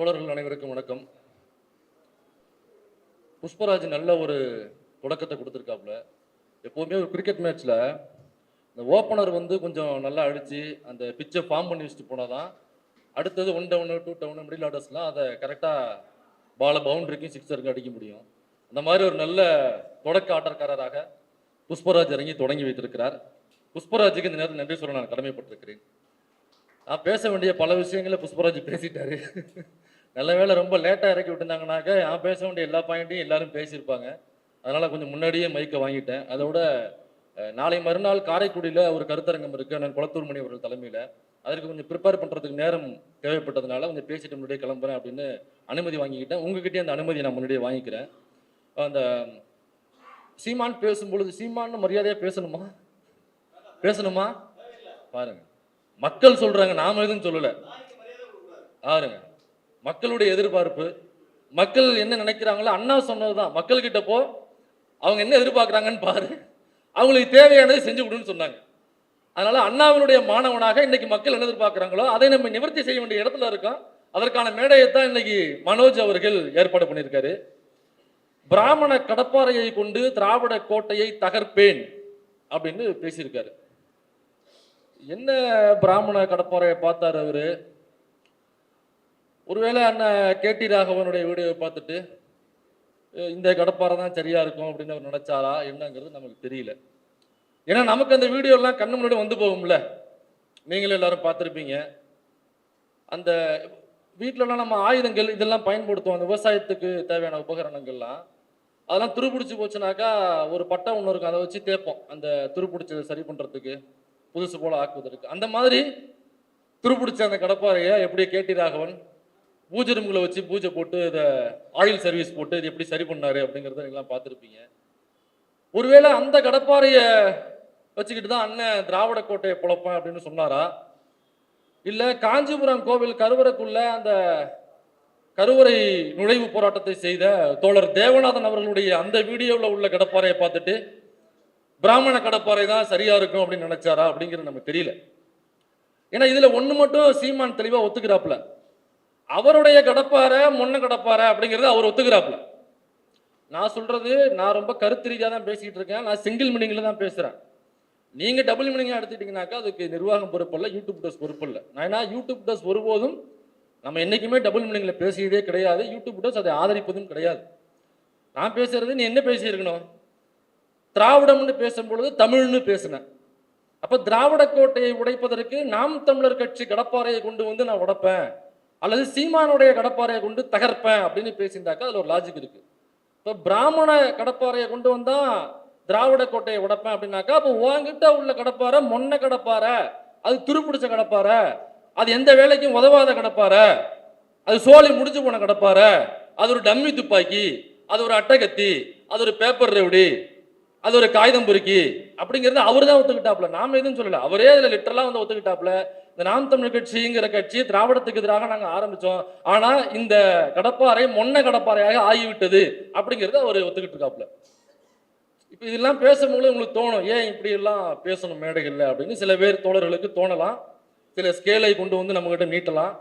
தோழர்கள் அனைவருக்கும் வணக்கம். புஷ்பராஜ் நல்ல ஒரு தொடக்கத்தை கொடுத்துருக்காப்புல. எப்போவுமே ஒரு கிரிக்கெட் மேட்ச்ல இந்த ஓப்பனர் வந்து கொஞ்சம் நல்லா அடிச்சு அந்த பிச்சை ஃபார்ம் பண்ணி வச்சுட்டு போனாதான் அடுத்தது 1 டவுன் 2 டவுன் மிடில் ஆர்டர்ஸ்லாம் அதை கரெக்டாக பாலை பவுண்டரிக்கும் சிக்ஸருக்கும் அடிக்க முடியும். அந்த மாதிரி ஒரு நல்ல தொடக்க ஆட்டக்காரராக புஷ்பராஜ் இறங்கி தொடங்கி வைத்திருக்கிறார். புஷ்பராஜுக்கு இந்த நேரத்தில் நன்றி சொல்ல நான் கடமைப்பட்டிருக்கிறேன். நான் பேச வேண்டிய பல விஷயங்களை புஷ்பராஜ் பேசிட்டாரு. நல்ல வேளை ரொம்ப லேட்டாக இறக்கி விட்டுருந்தாங்கனாக்க நான் பேச வேண்டிய எல்லா பாயிண்ட்டையும் எல்லாரும் பேசியிருப்பாங்க. அதனால் கொஞ்சம் முன்னாடியே மைக்கை வாங்கிட்டேன். அதோட நாளை மறுநாள் காரைக்குடியில் ஒரு கருத்தரங்கம் இருக்குது, நான் குளத்தூர் மணி அவர்கள் தலைமையில். அதற்கு கொஞ்சம் ப்ரிப்பேர் பண்ணுறதுக்கு நேரம் தேவைப்பட்டதுனால கொஞ்சம் பேசிட்டு முன்னாடியே கிளம்புறேன் அப்படின்னு அனுமதி வாங்கிக்கிட்டேன். உங்ககிட்டே அந்த அனுமதியை நான் முன்னாடியே வாங்கிக்கிறேன். அந்த சீமான் பேசும்பொழுது சீமான்னு மரியாதையாக பேசணுமா பாருங்க, மக்கள் சொல்றாங்க, நாம எதுவும் சொல்லல. பாருங்க, மக்களுடைய எதிர்பார்ப்பு, மக்கள் என்ன நினைக்கிறாங்களோ அண்ணா சொன்னதுதான். மக்கள் கிட்ட போ, அவங்க என்ன எதிர்பார்க்கறாங்கன்னு பாரு, அவங்களுக்கு தேவையானதை செஞ்சு கொடுன்னு சொன்னாங்க. அதனால அண்ணாவினுடைய மாணவனாக இன்னைக்கு மக்கள் என்ன எதிர்பார்க்கிறாங்களோ அதை நம்ம நிவர்த்தி செய்ய வேண்டிய இடத்துல இருக்கோம். அதற்கான மேடையை தான் இன்னைக்கு மனோஜ் அவர்கள் ஏற்பாடு பண்ணியிருக்காரு. பிராமண கடப்பாறையை கொண்டு திராவிட கோட்டையை தகர்ப்பேன் அப்படின்னு பேசியிருக்காரு. என்ன பிராமண கடப்பாறையை பார்த்தாரு அவரு? ஒருவேளை அண்ணன் கேடி ராகவனுடைய வீடியோவை பார்த்துட்டு இந்த கடப்பாறை தான் சரியா இருக்கும் அப்படின்னு அவர் நினைச்சாரா என்னங்கிறது நமக்கு தெரியல. ஏன்னா நமக்கு அந்த வீடியோ எல்லாம் கண்ணு முன்னாடி வந்து போகும்ல, நீங்களும் எல்லாரும் பார்த்துருப்பீங்க. அந்த வீட்டிலலாம் நம்ம ஆயுதங்கள் இதெல்லாம் பயன்படுத்துவோம், அந்த விவசாயத்துக்கு தேவையான உபகரணங்கள்லாம். அதெல்லாம் துருப்பிடிச்சு போச்சுனாக்கா ஒரு பட்டை ஒன்று இருக்கும், அதை வச்சு தேய்ப்போம் அந்த துருப்பிடிச்சதை சரி பண்ணுறதுக்கு, புதுசு போல ஆக்குவதற்கு. அந்த மாதிரி துருப்பிடிச்ச அந்த கடப்பாறையை எப்படி கேடி ராகவன் பூஜை ரூம்களை வச்சு பூஜை போட்டு இதை ஆயில் சர்வீஸ் போட்டு இது எப்படி சரி பண்ணாரு அப்படிங்கிறத நீங்களாம் பார்த்துருப்பீங்க. ஒருவேளை அந்த கடப்பாறையை வச்சுக்கிட்டு தான் அண்ணன் திராவிட கோட்டையை பொழப்பேன் அப்படின்னு சொன்னாரா, இல்லை காஞ்சிபுரம் கோவில் கருவறைக்குள்ள அந்த கருவறை நுழைவு போராட்டத்தை செய்த தோழர் தேவநாதன் அவர்களுடைய அந்த வீடியோவில் உள்ள கடப்பாறையை பார்த்துட்டு பிராமண கடப்பாறை தான் சரியா இருக்கும் அப்படின்னு நினைச்சாரா அப்படிங்கிறது நமக்கு தெரியல. ஏன்னா இதுல ஒண்ணு மட்டும் சீமான் தெளிவா ஒத்துக்கிறாப்புல, அவருடைய கடப்பாறை மொன்ன கடப்பாறை அப்படிங்கிறது அவர் ஒத்துக்கிறாப்புல. நான் சொல்றது, நான் ரொம்ப கருத்து ரீதியாக தான் பேசிக்கிட்டு இருக்கேன், நான் சிங்கிள் மீனிங்ல தான் பேசுறேன். நீங்க டபுள் மீனிங்கா எடுத்துட்டீங்கன்னாக்கா அதுக்கு நிர்வாகம் பொறுப்பு இல்லை, யூடியூப் டஸ் பொறுப்பு இல்லை. நான் யூடியூப் டஸ் ஒருபோதும் நம்ம என்னைக்குமே டபுள் மீனிங்ல பேசியதே கிடையாது. யூடியூப் டஸ் அதை ஆதரிப்பதும் கிடையாது. நான் பேசுறது நீ என்ன பேசியிருக்கணும், திராவிடம்னு பேசும்பொழுது தமிழ்னு பேசினேன். அப்ப திராவிட கோட்டையை உடைப்பதற்கு நாம் தமிழர் கட்சி கடப்பாறையை கொண்டு வந்து நான் உடைப்பேன் அல்லது சீமானுடைய கடப்பாறையை கொண்டு தகர்ப்பேன் அப்படின்னு பேசியிருந்தாக்கா அதுல ஒரு லாஜிக் இருக்கு. இப்போ பிராமண கடப்பாறையை கொண்டு வந்தா திராவிட கோட்டையை உடைப்பேன் அப்படின்னாக்கா அப்போ உங்ககிட்ட உள்ள கடப்பாறை மொன்ன கடப்பாறை, அது துருப்பிடிச்ச கடப்பாறை, அது எந்த வேலைக்கும் உதவாத கடப்பாறை, அது சோழி முடிஞ்சு போன கடப்பாறை, அது ஒரு டம்மி துப்பாக்கி, அது ஒரு அட்டகத்தி, அது ஒரு பேப்பர் ரெவடி, அது ஒரு காகிதம் பொறுக்கி அப்படிங்கிறது அவர் தான் ஒத்துக்கிட்டாப்புல, நாம எதுவும் சொல்லல. அவரே அதுல லிட்டரலா வந்து ஒத்துக்கிட்டாப்புல. இந்த நாம் தமிழ் கட்சிங்கிற கட்சி திராவிடத்துக்கு எதிராக நாங்க ஆரம்பிச்சோம், ஆனா இந்த கடப்பாறை மொன்ன கடப்பாறையாக ஆகிவிட்டது அப்படிங்கிறது அவர் ஒத்துக்கிட்டு இருக்காப்புல. இப்ப இதெல்லாம் பேசும்போது உங்களுக்கு தோணும், ஏன் இப்படி எல்லாம் பேசணும் மேடைகள்ல அப்படின்னு சில பேர் தோழர்களுக்கு தோணலாம். சில ஸ்கேலை கொண்டு வந்து நம்ம கிட்ட நீட்டலாம்.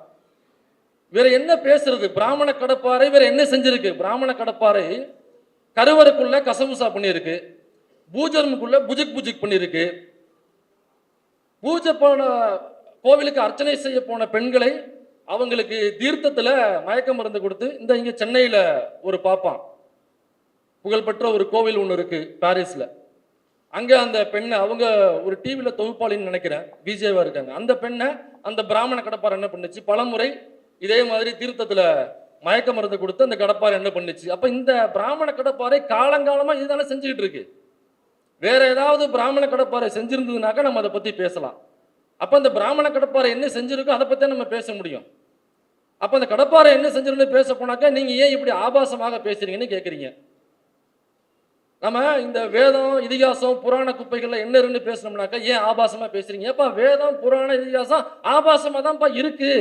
வேற என்ன பேசுறது? பிராமண கடப்பாறை வேற என்ன செஞ்சிருக்கு? பிராமண கடப்பாறை கருவறைக்குள்ள கசமுசா பண்ணியிருக்கு, பூஜர்முக்குள்ள புஜிக் புஜிக் பண்ணியிருக்கு. பூஜை போன கோவிலுக்கு அர்ச்சனை செய்ய போன பெண்களை அவங்களுக்கு தீர்த்தத்துல மயக்க மருந்து கொடுத்து, இந்த இங்க சென்னையில ஒரு பாப்பான் புகழ்பெற்ற ஒரு கோவில் ஒன்று இருக்கு பாரிஸ்ல, அங்க அந்த பெண்ணை அவங்க ஒரு டிவியில தொகுப்பாளின்னு நினைக்கிறேன், விஜயவா இருக்காங்க. அந்த பெண்ணை அந்த பிராமண கடப்பாறை என்ன பண்ணுச்சு, பலமுறை இதே மாதிரி தீர்த்தத்துல மயக்க மருந்து கொடுத்து அந்த கடப்பாறை என்ன பண்ணுச்சு. அப்ப இந்த பிராமண கடப்பாறை காலங்காலமா இதுதானே செஞ்சுக்கிட்டு இருக்கு. வேற ஏதாவது பிராமண கடப்பாறை செஞ்சிருந்ததுனாக்கா நம்ம அதை பத்தி பேசலாம். அப்ப அந்த பிராமண கடப்பாறை என்ன செஞ்சிருக்கோ அதை பத்தி நம்ம பேச முடியும். அப்ப அந்த கடப்பாறை என்ன செஞ்சிருந்து பேச போனாக்கா நீங்க ஏன் இப்படி ஆபாசமாக பேசுறீங்கன்னு கேட்குறீங்க. நம்ம இந்த வேதம் இதிகாசம் புராண குப்பைகள்ல என்ன இருந்து பேசணும்னாக்கா ஏன் ஆபாசமா பேசுறீங்க? அப்ப வேதம் புராண இதிகாசம் ஆபாசமா தான்ப்பா இருக்கு,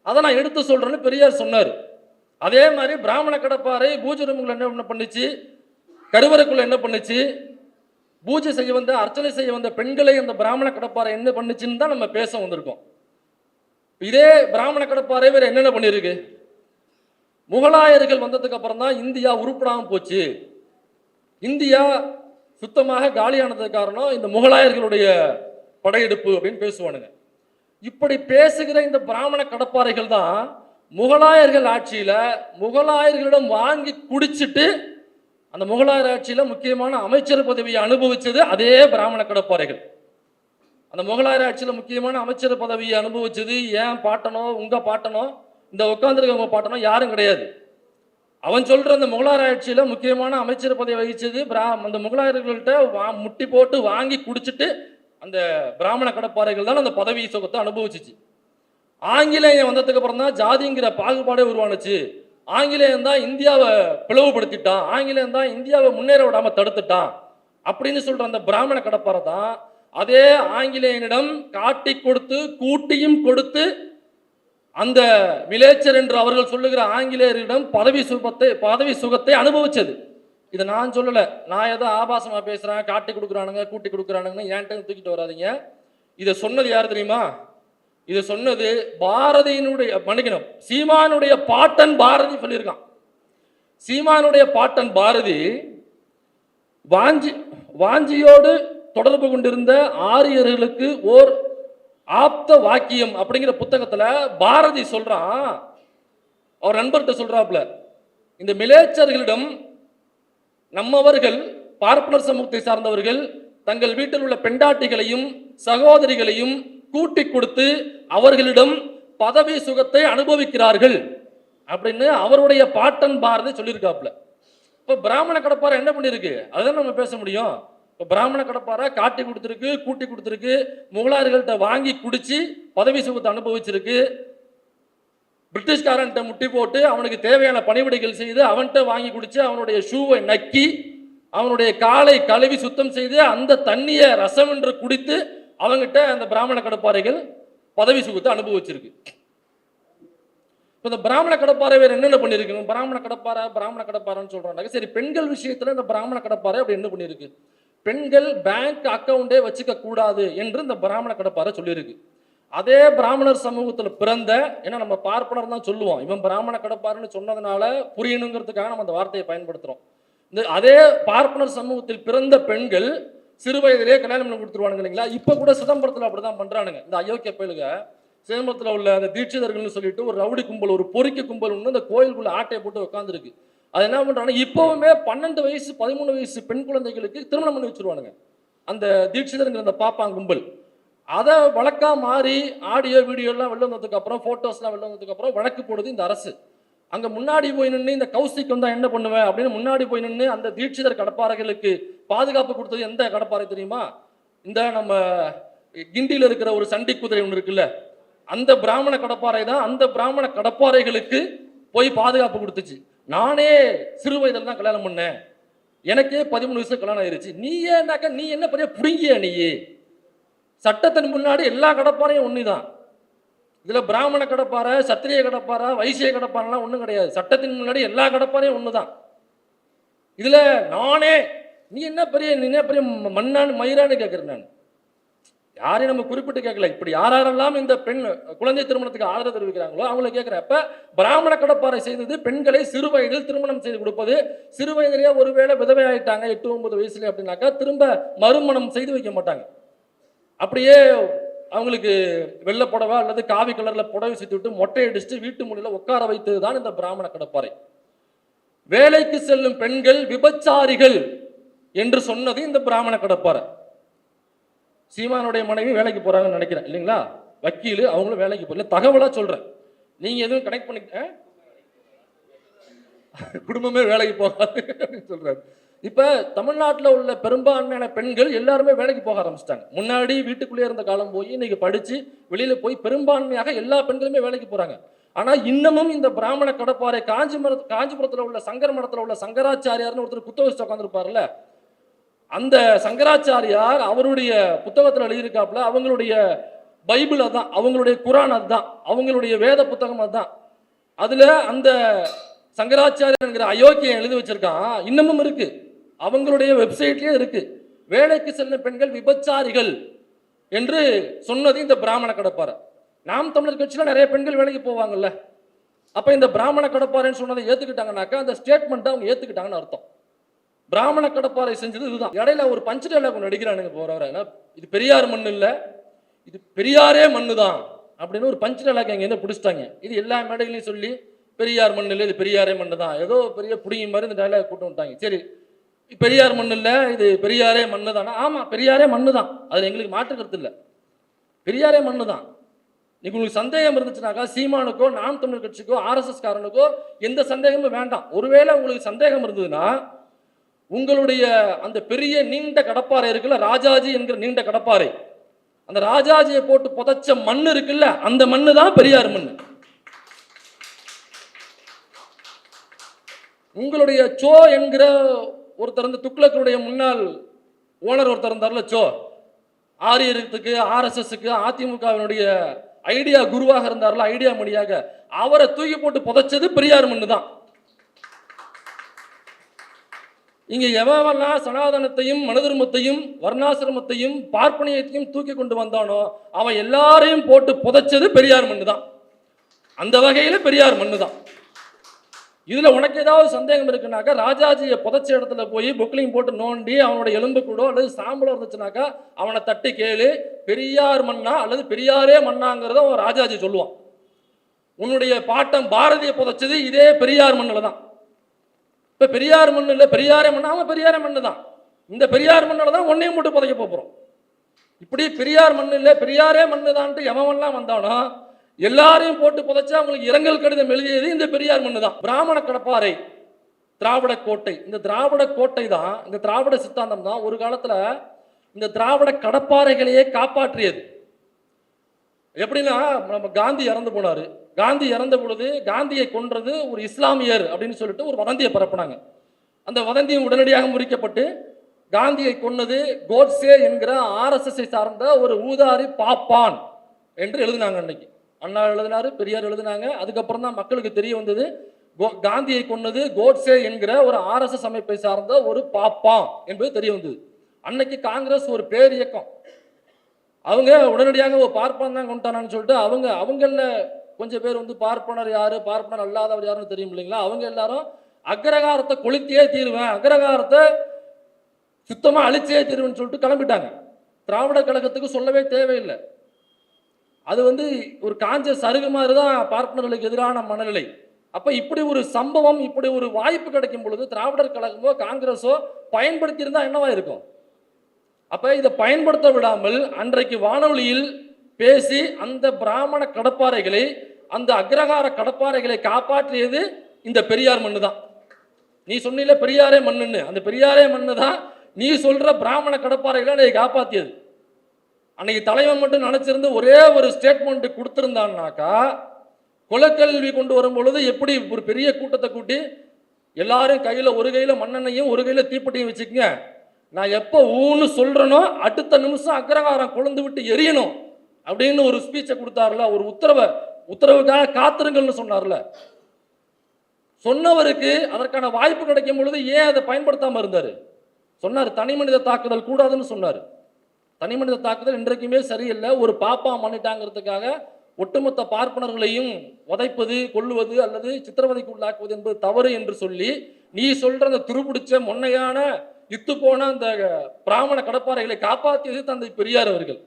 அதை நான் எடுத்து சொல்றேன்னு பெரியார் சொன்னார். அதே மாதிரி பிராமண கடப்பாறை பூஜை ரூமுக்குள்ள என்ன பண்ணுச்சு, கருவறைக்குள்ள என்ன பண்ணுச்சு, பூஜை செய்ய வந்த அர்ச்சனை செய்ய வந்த பெண்களை அந்த பிராமண கடப்பாறை என்ன பண்ணுச்சுன்னு தான் நம்ம பேச வந்திருக்கோம். இதே பிராமண கடப்பாறை வேற என்னென்ன பண்ணிருக்கு? முகலாயர்கள் வந்ததுக்கு அப்புறம் தான் இந்தியா உருப்படாம போச்சு, இந்தியா சுத்தமாக காலியானதுக்கு காரணம் இந்த முகலாயர்களுடைய படையெடுப்பு அப்படின்னு பேசுவானுங்க. இப்படி பேசுகிற இந்த பிராமண கடப்பாறைகள் தான் முகலாயர்கள் ஆட்சியில முகலாயர்களிடம் வாங்கி குடிச்சிட்டு அந்த முகலாயர் ஆட்சியில முக்கியமான அமைச்சர் பதவியை அனுபவிச்சது அதே பிராமண கடப்பாறைகள். அந்த முகலாயர் ஆட்சியில முக்கியமான அமைச்சர் பதவியை அனுபவிச்சது ஏன் பாட்டனோ உங்க பாட்டனோ இந்த உட்கார்ந்துருக்கவங்க பாட்டனோ யாரும் கிடையாது. அவன் சொல்ற அந்த முகலாயர் ஆட்சியில முக்கியமான அமைச்சர் பதவி வகிச்சது அந்த முகலாயர்கள்ட்ட முட்டி போட்டு வாங்கி குடிச்சிட்டு அந்த பிராமண கடப்பாறைகள் தான் அந்த பதவி சுகத்தை அனுபவிச்சிச்சு. ஆங்கிலேயன் வந்ததுக்கு அப்புறம் தான் ஜாதிங்கிற பாகுபாடே உருவானுச்சு. ஆங்கிலேயன் தான் இந்தியாவை பிளவுபடுத்திட்டான், ஆங்கிலேயன் தான் இந்தியாவை முன்னேற விடாம தடுத்துட்டான் அப்படின்னு சொல்ற அந்த பிராமண கடப்பாறை தான் அதே ஆங்கிலேயனிடம் காட்டி கொடுத்து கூட்டியும் கொடுத்து அந்த விலேச்சர் என்று அவர்கள் சொல்லுகிற ஆங்கிலேயரிடம் பதவி சுகத்தை அனுபவிச்சது. இதை நான் சொல்லல, நான் ஏதோ ஆபாசமா பேசுறேன், காட்டி கொடுக்குறானுங்க கூட்டி கொடுக்குறானுங்கன்னு என்கிட்ட தூக்கிட்டு வராதிங்க. இதை சொன்னது யாரு தெரியுமா? இதை சொன்னது பாரதியினுடைய மன்னிக்கணும், சீமானுடைய பாட்டன் பாரதி சொல்லியிருக்கான். சீமானுடைய பாட்டன் பாரதி வாஞ்சியோடு தொடர்பு கொண்டிருந்த ஆரியர்களுக்கு ஓர் ஆப்த வாக்கியம் அப்படிங்கிற புத்தகத்துல பாரதி சொல்றான், அவர் நண்பர்கிட்ட சொல்றாப்ல, இந்த மிலேச்சர்களிடம் நம்மவர்கள் பார்ப்பனர் சமூகத்தை சார்ந்தவர்கள் தங்கள் வீட்டில் உள்ள பெண்டாட்டிகளையும் சகோதரிகளையும் கூட்டி கொடுத்து அவர்களிடம் பதவி சுகத்தை அனுபவிக்கிறார்கள் அப்படின்னு அவருடைய பாட்டன் பாரதி சொல்லியிருக்காப்ல. இப்ப பிராமண கடப்பாறை என்ன பண்ணிருக்கு? அதுதான் நம்ம பேச முடியும். இப்போ பிராமண கடப்பாறை காட்டி கொடுத்துருக்கு, கூட்டி கொடுத்துருக்கு, முகலாயர்கள்ட்ட வாங்கி குடிச்சு பதவி சுகத்தை அனுபவிச்சிருக்கு, பிரிட்டிஷ்காரன்ட்ட முட்டி போட்டு அவனுக்கு தேவையான பணிவிடைகள் செய்து அவன்கிட்ட வாங்கி குடிச்சு அவனுடைய ஷூவை நக்கி அவனுடைய காலை கழுவி சுத்தம் செய்து அந்த தண்ணியை ரசம் என்று குடித்து அவங்ககிட்ட அந்த பிராமண கடப்பாறைகள் பதவி சுகத்தை அனுபவிச்சிருக்கு. இந்த பிராமண கடப்பாறை வேற என்னென்ன பண்ணிருக்கு? பிராமண கடப்பாறைன்னு சொல்றாங்க. சரி, பெண்கள் விஷயத்துல இந்த பிராமண கடப்பாறை அப்படி என்ன பண்ணிருக்கு? பெண்கள் பேங்க் அக்கௌண்டே வச்சுக்க கூடாது என்று இந்த பிராமண கடப்பாறை சொல்லியிருக்கு. அதே பிராமணர் சமூகத்துல பிறந்த, ஏன்னா நம்ம பார்ப்பனர் தான் சொல்லுவோம், இவன் பிராமண கடப்பாருன்னு சொன்னதுனால புரியணுங்கிறதுக்காக நம்ம அந்த வார்த்தையை பயன்படுத்துறோம். இந்த அதே பார்ப்பனர் சமூகத்தில் பிறந்த பெண்கள் சிறு வயதிலே கல்யாணம் பண்ணி கொடுத்துருவானுங்க இல்லைங்களா? இப்ப கூட சிதம்பரத்துல அப்படிதான் பண்றானுங்க. இந்த அயோக்கிய பயலுக சிதம்பரத்துல உள்ள அந்த தீட்சிதர்கள்னு சொல்லிட்டு ஒரு ரவுடி கும்பல், ஒரு பொறிக்க கும்பல் ஒன்று இந்த கோயிலுக்குள்ள ஆட்டையை போட்டு உட்காந்துருக்கு. அது என்ன பண்றாங்க, இப்பவுமே 12 வயசு 13 வயசு பெண் குழந்தைகளுக்கு திருமணம் பண்ணி வச்சிருவானுங்க அந்த தீட்சிதருங்கிற அந்த பாப்பாங் கும்பல். அதை வழக்கா மாறி ஆடியோ வீடியோ எல்லாம் வெளில வந்ததுக்கு அப்புறம், போட்டோஸ்லாம் வெளில வந்ததுக்கு அப்புறம் வழக்கு போடுது இந்த அரசு. அங்க முன்னாடி போய் நின்று இந்த கௌசிக் வந்தா என்ன பண்ணுவேன் அப்படின்னு முன்னாடி போய் நின்று அந்த தீட்சிதர் கடப்பாறைகளுக்கு பாதுகாப்பு கொடுத்தது எந்த கடப்பாறை தெரியுமா? இந்த நம்ம கிண்டியில இருக்கிற ஒரு சண்டி குதிரை ஒன்று இருக்குல்ல, அந்த பிராமண கடப்பாறை தான் அந்த பிராமண கடப்பாறைகளுக்கு போய் பாதுகாப்பு கொடுத்துச்சு. நானே சிறு வயதில் தான் கல்யாணம் பண்ணேன், எனக்கே 13 வயசு கல்யாணம் ஆயிருச்சு. நீ என்ன பெரிய புடுங்கிய? நீ சட்டத்தின் முன்னாடி எல்லா கடப்பாறையும் ஒண்ணுதான். இதுல பிராமண கடப்பாறை, சத்திரிய கடப்பாறை, வைசிய கடப்பாறைலாம் ஒண்ணும் கிடையாது. சட்டத்தின் முன்னாடி எல்லா கடப்பாறையும் ஒண்ணுதான். இதுல நீ என்ன பெரிய மண்ணான்னு மயிரான்னு கேட்கிறேன். நான் யாரையும் நம்ம குறிப்பிட்டு கேட்கல. இப்படி யாரெல்லாம் இந்த பெண் குழந்தை திருமணத்துக்கு ஆதரவு தெரிவிக்கிறாங்களோ அவங்கள கேட்கிறேன். அப்ப பிராமண கடப்பாறை செய்தது பெண்களை சிறு வயதில் திருமணம் செய்து கொடுப்பது. சிறு வயதிலேயே ஒருவேளை விதவை ஆயிட்டாங்க 8-9 வயசுல அப்படின்னாக்கா திரும்ப மறுமணம் செய்து வைக்க மாட்டாங்க. அப்படியே அவங்களுக்கு வெள்ளை புடவை அல்லது காவி கலர்ல புடவை சுத்தி விட்டு மொட்டை அடிச்சுட்டு வீட்டு முறையில உட்கார வைத்தது தான் இந்த பிராமண கடப்பாறை. வேலைக்கு செல்லும் பெண்கள் விபச்சாரிகள் என்று சொன்னது இந்த பிராமண கடப்பாறை. சீமானுடைய மனைவி வேலைக்கு போறாங்கன்னு நினைக்கிறேன் இல்லைங்களா? வக்கீல், அவங்களும் வேலைக்கு போகல. தகவலா சொல்றேன், நீங்க எதுவும் கனெக்ட் பண்ணிக்க, குடும்பமே வேலைக்கு போகாது அப்படின்னு சொல்றாரு. இப்ப தமிழ்நாட்டில் உள்ள பெரும்பான்மையான பெண்கள் எல்லாருமே வேலைக்கு போக ஆரம்பிச்சிட்டாங்க. முன்னாடி வீட்டுக்குள்ளே இருந்த காலம் போய் இன்னைக்கு படிச்சு வெளியில போய் பெரும்பான்மையாக எல்லா பெண்களுமே வேலைக்கு போறாங்க. ஆனா இன்னமும் இந்த பிராமண கடப்பாறை காஞ்சிபுரத்துல உள்ள சங்கர மடத்துல உள்ள சங்கராச்சாரியார்னு ஒருத்தர் குத்த வச்சு உட்காந்துருப்பாருல்ல, அந்த சங்கராச்சாரியார் அவருடைய புத்தகத்தில் எழுதியிருக்காப்புல, அவங்களுடைய பைபிள் அதுதான், அவங்களுடைய குரான் அதுதான், அவங்களுடைய வேத புத்தகம் அதுதான். அதுல அந்த சங்கராச்சாரியர் என்கிற அயோக்கியம் எழுதி வச்சிருக்கான், இன்னமும் இருக்கு, அவங்களுடைய வெப்சைட்லயே இருக்கு. வேலைக்கு செல்லும் பெண்கள் விபச்சாரிகள் என்று சொன்னது இந்த பிராமண கடப்பாறை. நாம் தமிழர் கட்சியில நிறைய பெண்கள் வேலைக்கு போவாங்கல்ல, அப்ப இந்த பிராமண கடப்பாறைன்னு சொன்னதை ஏத்துக்கிட்டாங்கன்னாக்கா அந்த ஸ்டேட்மெண்ட் அவங்க ஏத்துக்கிட்டாங்கன்னு அர்த்தம். பிராமண கடப்பாறை செஞ்சது இதுதான். இடையில ஒரு பஞ்சு டைலாக் ஒன்று அடிக்கிறானுங்க போறவர, இது பெரியார் மண்ணு இல்ல, இது பெரியாரே மண்ணு தான் அப்படின்னு ஒரு பஞ்சு டைலாக் எங்க என்ன பிடிச்சிட்டாங்க. இது எல்லா மேடைகளையும் சொல்லி பெரியார் மண்ணு இல்லை, இது பெரியாரே மண்ணு தான், ஏதோ பெரிய புடிங்கி மாதிரி இந்த டைலாக் கூட்டு விட்டாங்க. சரி, பெரியார் மண்ணு இல்லை, இது பெரியாரே மண்ணு தானா? ஆமா, பெரியாரே மண்ணு தான், அதுல எங்களுக்கு மாற்று கருத்து இல்லை, பெரியாரே மண்ணு தான். உங்களுக்கு சந்தேகம் இருந்துச்சுனாக்கா சீமானுக்கோ நாம் தமிழர் கட்சிக்கோ ஆர்எஸ்எஸ் காரனுக்கோ எந்த சந்தேகமும் வேண்டாம். ஒருவேளை உங்களுக்கு சந்தேகம் இருந்ததுன்னா உங்களுடைய அந்த பெரிய நீண்ட கடப்பாறை இருக்குல்ல, ராஜாஜி என்கிற நீண்ட கடப்பாறை, அந்த ராஜாஜியை போட்டு புதைச்ச மண் இருக்குல்ல, அந்த மண்ணு தான் பெரியார் மண். உங்களுடைய சோ என்கிற ஒருத்தர், இந்த துக்ளக்குடைய முன்னாள் ஓனர் ஒருத்தர் இருந்தார்ல, சோ, ஆரியத்துக்கு ஆர்எஸ்எஸ்க்கு அதிமுகவினுடைய ஐடியா குருவாக இருந்தார்ல, ஐடியா மணியாக, அவரை தூக்கி போட்டு புதைச்சது பெரியார் மண்ணு தான். இங்க எவெல்லாம் சனாதனத்தையும் மனதர்மத்தையும் வர்ணாசிரமத்தையும் பார்ப்பனியத்தையும் தூக்கி கொண்டு வந்தானோ அவன் எல்லாரையும் போட்டு புதைச்சது பெரியார் மண்ணு தான். அந்த வகையில பெரியார் மண்ணு தான். இதுல உனக்கு ஏதாவது சந்தேகம் இருக்குனாக்கா ராஜாஜியை புதைச்ச இடத்துல போய் பொக்லிங் போட்டு நோண்டி அவனோட எலும்பு கூடோ அல்லது சாம்பலோ இருந்துச்சுனாக்கா அவனை தட்டி கேளு, பெரியார் மண்ணா அல்லது பெரியாரே மண்ணாங்கிறத அவன் ராஜாஜி சொல்லுவான். உன்னுடைய பாட்டம் பாரதியை புதைச்சது இதே பெரியார் மண்ணில் தான். இப்ப பெரியார் மண்ணு இல்லை, பெரியாரே மண்ணா, அவன் பெரியாரே மண்ணு தான். இந்த பெரியார் மண்ணில் தான் ஒன்னையும் போட்டு புதைக்க போறோம். இப்படி பெரியார் மண்ணு இல்லை, பெரியாரே மண்ணு தான்ட்டு எவன்லாம் வந்தானோ எல்லாரையும் போட்டு புதைச்சா அவங்களுக்கு இரங்கல் கடிதம் எழுதியது இந்த பெரியார் மண்ணு தான். பிராமண கடப்பாறை, திராவிட கோட்டை, இந்த திராவிட கோட்டை தான், இந்த திராவிட சித்தாந்தம் தான் ஒரு காலத்துல இந்த திராவிட கடப்பாறைகளையே காப்பாற்றியது. எப்படின்னா, நம்ம காந்தி இறந்து போனாரு, காந்தி இறந்த பொழுது காந்தியை கொன்றது ஒரு இஸ்லாமியர் அப்படின்னு சொல்லிட்டு ஒரு வதந்தியை பரப்புனாங்க. அந்த வதந்தியும் உடனடியாக முறிக்கப்பட்டு காந்தியை கொன்னது கோட்சே என்கிற ஆர்எஸ்எஸ் சார்ந்த ஒரு ஊதாரி பாப்பான் என்று எழுதினாங்க. அன்னைக்கு அண்ணா எழுதினாரு, பெரியார் எழுதினாங்க. அதுக்கப்புறம் தான் மக்களுக்கு தெரிய வந்தது காந்தியை கொன்னது கோட்சே என்கிற ஒரு ஆர்எஸ்எஸ் அமைப்பை சார்ந்த ஒரு பாப்பான் என்பது தெரிய வந்தது. அன்னைக்கு காங்கிரஸ் ஒரு பேர் இயக்கம், அவங்க உடனடியாக ஒரு பார்ப்பன் தான் கொண்டானான்னு சொல்லிட்டு அவங்கள கொஞ்சம் பேர் வந்து பார்ப்பனர் யாரு, பார்ப்பனர் அல்லாதவர் யாருன்னு தெரியும் இல்லைங்களா, அவங்க எல்லாரும் அக்ரகாரத்தை கொளுத்தியே தீருவேன், அக்ரகாரத்தை சுத்தமா அழிச்சே தீருவேன்னு சொல்லிட்டு கிளம்பிட்டாங்க. திராவிட கழகத்துக்கு சொல்லவே தேவையில்லை. அது வந்து ஒரு காஞ்ச சருகு மாதிரி தான் பார்ப்பனர்களுக்கு எதிரான மனநிலை. அப்ப இப்படி ஒரு சம்பவம், இப்படி ஒரு வாய்ப்பு கிடைக்கும் பொழுது திராவிடர் கழகமோ காங்கிரஸோ பயன்படுத்தி இருந்தா என்னவா இருக்கும்? அப்ப இதை பயன்படுத்த விடாமல் அன்றைக்கு வானொலியில் பேசி அந்த பிராமண கடப்பாறைகளை, அந்த அக்ரகார கடப்பாறைகளை காப்பாற்றியது இந்த பெரியார் மண்ணு தான். நீ சொன்ன பெரியாரே மண்ணுன்னு, அந்த பெரியாரே மண்ணு தான் நீ சொல்ற பிராமண கடப்பாறைகளை காப்பாற்றியது. அன்னைக்கு தலைவன் மட்டும் நினைச்சிருந்து ஒரே ஒரு ஸ்டேட்மெண்ட் கொடுத்திருந்தான்னாக்கா, குலக்கல்வி கொண்டு வரும் பொழுது எப்படி ஒரு பெரிய கூட்டத்தை கூட்டி எல்லாரும் கையில ஒரு கையில மண்ணெண்ணையும் ஒரு கையில தீப்பெட்டியும் வச்சுக்கங்க, நான் எப்போ ஊன்னு சொல்றேனோ அடுத்த நிமிஷம் அக்ரகாரம் கொழுந்து விட்டு எரியணும் அப்படின்னு ஒரு ஸ்பீச்சை கொடுத்தாருல, ஒரு உத்தரவுக்காக காத்திருங்கள்னு சொன்னார்ல. சொன்னவருக்கு அதற்கான வாய்ப்பு கிடைக்கும் பொழுது ஏன் அதை பயன்படுத்தாம இருந்தாரு? சொன்னார் தனி மனித தாக்குதல் கூடாதுன்னு சொன்னார். தனி மனித தாக்குதல் இன்றைக்குமே சரியில்லை. ஒரு பாப்பா பண்ணிட்டாங்கிறதுக்காக ஒட்டுமொத்த பார்ப்பனர்களையும் உதைப்பது, கொல்லுவது அல்லது சித்திரவதைக்கு உள்ளாக்குவது என்பது தவறு என்று சொல்லி நீ சொல்ற அந்த துருபிடிச்ச மொன்னையான இத்து போன அந்த பிராமண கடப்பாறைகளை காப்பாற்றியது தந்தை பெரியார் அவர்கள்.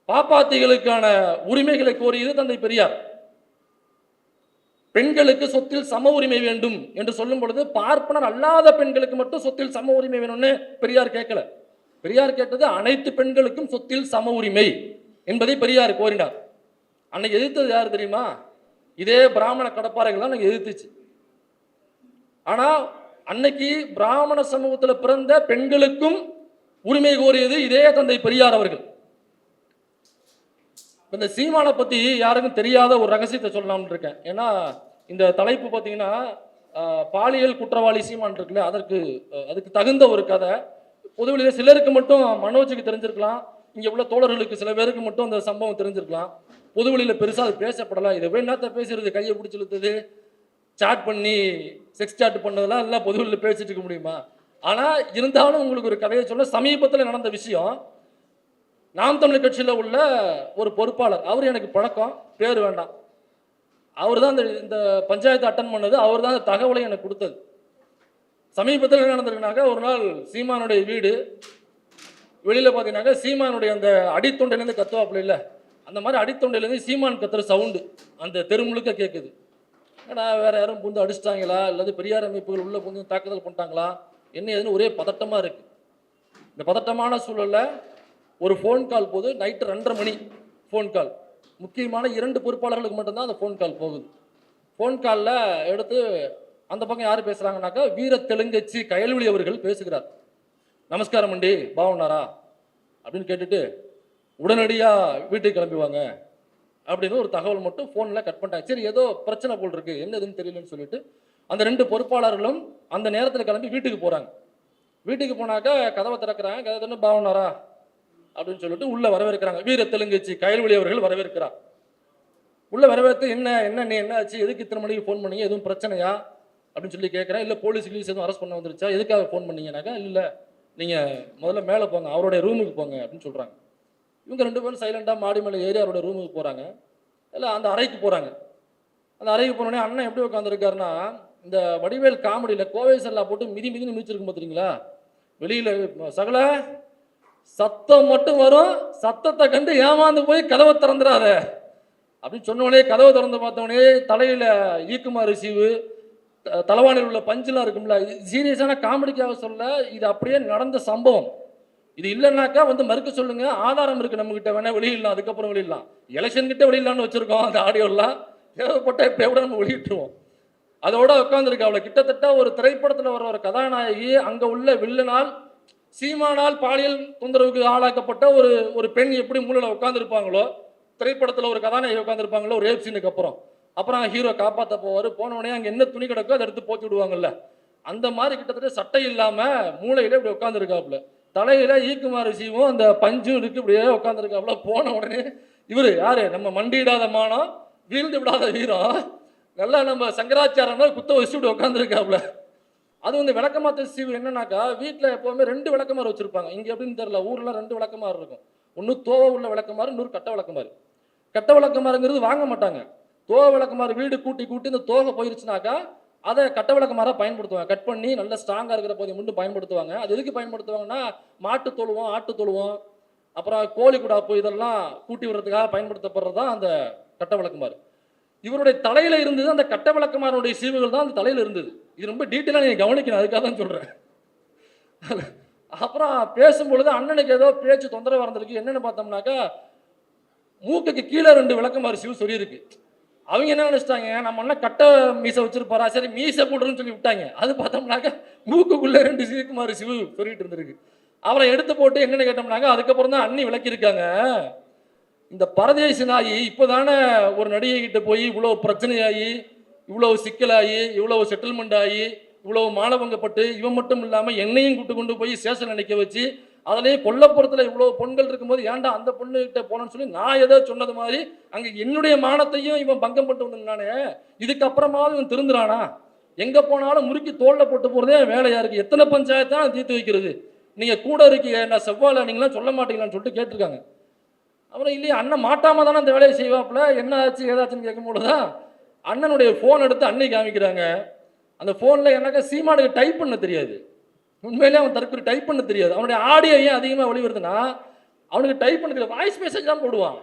பாப்பாத்திகளுக்கான உரிமைகளை கோரியது தந்தை பெரியார். பெண்களுக்கு சொத்தில் சம உரிமை வேண்டும் என்று சொல்லும் பொழுது பார்ப்பனர் அல்லாத பெண்களுக்கு மட்டும் சொத்தில் சம உரிமை வேணும்னு பெரியார் கேட்கல. பெரியார் கேட்டது அனைத்து பெண்களுக்கும் சொத்தில் சம உரிமை என்பதை பெரியார் கோரினார். அன்னைக்கு எதிர்த்தது யார் தெரியுமா? இதே பிராமண கடப்பாறைகள் தான் அன்னைக்கு எதிர்த்துச்சு. ஆனா அன்னைக்கு பிராமண சமூகத்தில் பிறந்த பெண்களுக்கும் உரிமை கோரியது இதே தந்தை பெரியார் அவர்கள். இந்த சீமானை பத்தி யாருக்கும் தெரியாத ஒரு ரகசியத்தை சொல்லலாம்னு இருக்கேன். ஏன்னா இந்த தலைப்பு பார்த்தீங்கன்னா பாலியல் குற்றவாளி சீமான் இருக்குல்ல, அதுக்கு தகுந்த ஒரு கதை. பொதுவெளியில சிலருக்கு மட்டும், மனோஜுக்கு தெரிஞ்சிருக்கலாம், இங்க உள்ள தோழர்களுக்கு சில பேருக்கு மட்டும் அந்த சம்பவம் தெரிஞ்சிருக்கலாம். பொதுவெளியில பெருசா அது பேசப்படலாம். இதை என்னத்த பேசுறது, கையை பிடிச்சி இழுத்தது, சாட் பண்ணி செக்ஸ் சாட் பண்ணதெல்லாம் எல்லாம் பொதுவெளியில பேசிட்டு இருக்க முடியுமா? ஆனா இருந்தாலும் உங்களுக்கு ஒரு கதையை சொல்ல, சமீபத்தில் நடந்த விஷயம். நாம் தமிழர் கட்சியில் உள்ள ஒரு பொறுப்பாளர், அவர் எனக்கு பழக்கம், பேர் வேண்டாம், அவர் தான் இந்த பஞ்சாயத்து அட்டன் பண்ணது, அவர் தான் அந்த தகவலை எனக்கு கொடுத்தது. சமீபத்தில் என்ன நடந்திருக்குனாக்கா, ஒரு நாள் சீமானுடைய வீடு வெளியில் பார்த்தீங்கன்னாக்கா, சீமானுடைய அந்த அடித்தொண்டையிலேருந்து கத்துவாப்புல இல்லை, அந்த மாதிரி அடித்தொண்டையிலேருந்து சீமான் கத்துற சவுண்டு அந்த தெரு முழுக்க கேட்குது. ஏன்னா வேற யாரும் புந்து அடிச்சிட்டாங்களா, அல்லது பெரியார் அமைப்புகள் உள்ள புந்து தாக்குதல் பண்ணிட்டாங்களா, என்ன ஏதுன்னு ஒரே பதட்டமாக இருக்குது. இந்த பதட்டமான சூழலில் ஒரு ஃபோன் கால் போகுது, நைட்டு 2:30 மணி ஃபோன் கால். முக்கியமான 2 பொறுப்பாளர்களுக்கு மட்டும்தான் அந்த ஃபோன் கால் போகுது. ஃபோன் காலில் எடுத்து அந்த பக்கம் யார் பேசுகிறாங்கனாக்கா, வீர தெலுங்கச்சி கயல்விழி அவர்கள் பேசுகிறார். நமஸ்காரம் அண்டி, பாவனாரா அப்படின்னு கேட்டுட்டு உடனடியாக வீட்டுக்கு கிளம்பிவாங்க அப்படின்னு ஒரு தகவல் மட்டும் ஃபோனில் கட் பண்ணிட்டாங்க. சரி, ஏதோ பிரச்சனை போல் இருக்கு, என்னதுன்னு தெரியலன்னு சொல்லிட்டு அந்த 2 பொறுப்பாளர்களும் அந்த நேரத்தில் கிளம்பி வீட்டுக்கு போகிறாங்க. வீட்டுக்கு போனாக்கா கதவை திறக்கிறாங்க. கதை திறந்து பாவனாரா அப்படின்னு சொல்லிட்டு உள்ள வரவேற்கிறாங்க. வீர தெலுங்கச்சி கயல்விழி அவர்கள் வரவேற்கிறார். உள்ள வரவேற்று என்ன நீ என்ன ஆச்சு, எதுக்கு இத்தனை மணிக்கு ஃபோன் பண்ணீங்க, எதுவும் பிரச்சனையா அப்படின்னு சொல்லி கேட்குறேன். இல்லை போலீஸ் எதுவும் அரெஸ்ட் பண்ண வந்துருச்சா, எதுக்காக ஃபோன் பண்ணீங்கன்னாக்கா, இல்லை நீங்கள் முதல்ல மேலே போங்க, அவருடைய ரூமுக்கு போங்க அப்படின்னு சொல்கிறாங்க. இவங்க 2 பேரும் சைலண்டாக மாடி மேலே ஏறி அவருடைய ரூமுக்கு போகிறாங்க. இல்லை அந்த அறைக்கு போகிறாங்க. அந்த அறைக்கு போனோடனே அண்ணன் எப்படி உட்காந்துருக்காருன்னா, இந்த வடிவேல் காமெடியில் கோவை சல்லா போட்டு மிதின்னு மிதிச்சிருக்கும் பார்த்தீங்களா, வெளியில் சகல சத்தம் மட்டும் வரும், சத்தத்தை கண்டு ஏமாந்து போய் கதவை திறந்துடாத அப்படின்னு சொன்னோடனே கதவை திறந்து பார்த்தோடனே தலையில் ஈக்குமாறு சீவு, தலவானில் உள்ள பஞ்செலாம் இருக்கும்ல, சீரியஸான காமெடிக்காக சொல்ல, இது அப்படியே நடந்த சம்பவம். இது இல்லைன்னாக்கா மறுக்க சொல்லுங்க, ஆதாரம் இருக்கு நம்ம கிட்ட, வேணா வெளியிடலாம், அதுக்கப்புறம் வெளியிடலாம், எலெக்ஷன் கிட்ட வெளியிடலான்னு வச்சிருக்கோம் அந்த ஆடியோலாம், தேவைப்பட்ட எப்படியோட நம்ம வெளியிட்டுருவோம். அதோட உட்காந்துருக்கு. அவளை கிட்டத்தட்ட ஒரு திரைப்படத்தில் வர ஒரு கதாநாயகி, அங்கே உள்ள வில்லனால் சீமானால் பாலியல் தொந்தரவுக்கு ஆளாக்கப்பட்ட ஒரு பெண் எப்படி மூலையில் உட்காந்துருப்பாங்களோ, திரைப்படத்தில் ஒரு கதாநாயகி உட்காந்துருப்பாங்களோ ஒரு ரேப் சீனுக்கு அப்புறம் ஹீரோ காப்பாற்ற போவார், போனவொடனே அங்கே என்ன துணி கிடக்கோ அதை எடுத்து போத்தி விடுவாங்கல்ல, அந்த மாதிரி கிட்டத்தட்ட சட்டை இல்லாமல் மூளையில் இப்படி உட்காந்துருக்காப்புல, தலையில் ஈக்குமாறு சீவும் அந்த பஞ்சும் இருக்கு, இப்படியே உட்காந்துருக்காப்புல. போன உடனே இவர் யாரு, நம்ம மண்டியிடாத மானம் வீழ்ந்து விடாத வீரம், நல்லா நம்ம சங்கராச்சாரம் குத்த வச்சு இப்படி உட்காந்துருக்காப்புல. அது விளக்கமாத்த சீவு என்னன்னாக்கா, வீட்டில் எப்போவுமே 2 விளக்கமாறு வச்சிருப்பாங்க. இங்கே எப்படின்னு தெரியல, ஊரில் 2 விளக்கமாறு இருக்கும். ஒன்று தோவை உள்ள விளக்கமாறு, இன்னொரு கட்ட விளக்கமாறு. கட்ட விளக்கமாறுங்கிறது வாங்க மாட்டாங்க. தோவை விளக்கமாறு வீடு கூட்டி இந்த தோகை போயிருச்சுனாக்கா அதை கட்ட விளக்கமாறாக பயன்படுத்துவாங்க. கட் பண்ணி நல்ல ஸ்ட்ராங்காக இருக்கிற போதை மட்டும் பயன்படுத்துவாங்க. அது எதுக்கு பயன்படுத்துவாங்கன்னா, மாட்டு தொழுவோம், ஆட்டு தொழுவோம், அப்புறம் கோழி குடாப்பு இதெல்லாம் கூட்டி விடுறதுக்காக பயன்படுத்தப்படுறது தான் அந்த கட்ட விளக்கமாறு. இவருடைய தலையில இருந்தது அந்த கட்ட விளக்கமாருடைய சீவுகள் தான் அந்த தலையில இருந்தது. இது ரொம்ப டீட்டெயிலாக நீங்கள் கவனிக்கணும், அதுக்காக தான் சொல்கிறேன். அப்புறம் பேசும்பொழுது அண்ணனுக்கு ஏதோ பேச்சு தொந்தரவு இருந்திருக்கு. என்னென்னு பார்த்தோம்னாக்கா, மூக்குக்கு கீழே 2 விளக்கமாறு சீவு சொல்லியிருக்கு. அவங்க என்ன நினைச்சிட்டாங்க, நம்ம அண்ணன் கட்ட மீசை வச்சிருப்பாரா, சரி மீசை போடுறன்னு சொல்லி விட்டாங்க. அது பார்த்தோம்னாக்கா மூக்குக்குள்ளே 2 சீக்குமாறு சிவு சொல்லிட்டு இருந்திருக்கு. அவரை எடுத்து போட்டு என்னென்னு கேட்டோம்னாங்க, அதுக்கப்புறம் தான் அண்ணி விளக்கியிருக்காங்க, இந்த பரதேசி நாயி இப்போதானே ஒரு நடிகை கிட்ட போய் இவ்வளோ பிரச்சனையாகி, இவ்வளோ சிக்கலாகி, இவ்வளோ செட்டில்மெண்ட் ஆகி, இவ்வளோ மானபங்கப்பட்டு, இவன் மட்டும் இல்லாமல் என்னையும் கொண்டு போய் ஸ்டேஷனில் நிற்க வச்சு, அதிலேயே கொல்லப்புறத்தில் இவ்வளோ பொண்கள் இருக்கும்போது ஏன்டா அந்த பொண்ணுகிட்ட போனோன்னு சொல்லி நான் ஏதோ சொன்னது மாதிரி அங்கே என்னுடைய மானத்தையும் இவன் பங்கம் பண்ணிட்டு வந்தானே, இதுக்கப்புறமாவது இவன் திருந்துறானா, எங்கே போனாலும் முறுக்கி தோளில் போட்டு போகிறதே வேலையாக இருக்குது, எத்தனை பஞ்சாயத்தான் தீர்த்து வைக்கிறது, நீங்கள் கூட இருக்கீங்க, நான் செவ்வாழை நீங்களாம் சொல்ல மாட்டீங்களான்னு சொல்லிட்டு கேட்டிருக்காங்க. அப்புறம் இல்லையா, அண்ணன் மாட்டாமல் தானே அந்த வேலையை செய்வாப்புல, என்ன ஆச்சு ஏதாச்சுன்னு கேட்கும்போது தான் அண்ணனுடைய ஃபோன் எடுத்து அன்னை காமிக்கிறாங்க. அந்த ஃபோனில் எனக்கு சீமானுக்கு டைப் பண்ண தெரியாது, உண்மையிலே அவன் தற்கொலை டைப் பண்ண தெரியாது. அவனுடைய ஆடியோ ஏன் அதிகமாக வெளிவருதுன்னா, அவனுக்கு டைப் பண்ண தெரியாது, வாய்ஸ் மெசேஜ் தான் போடுவான்.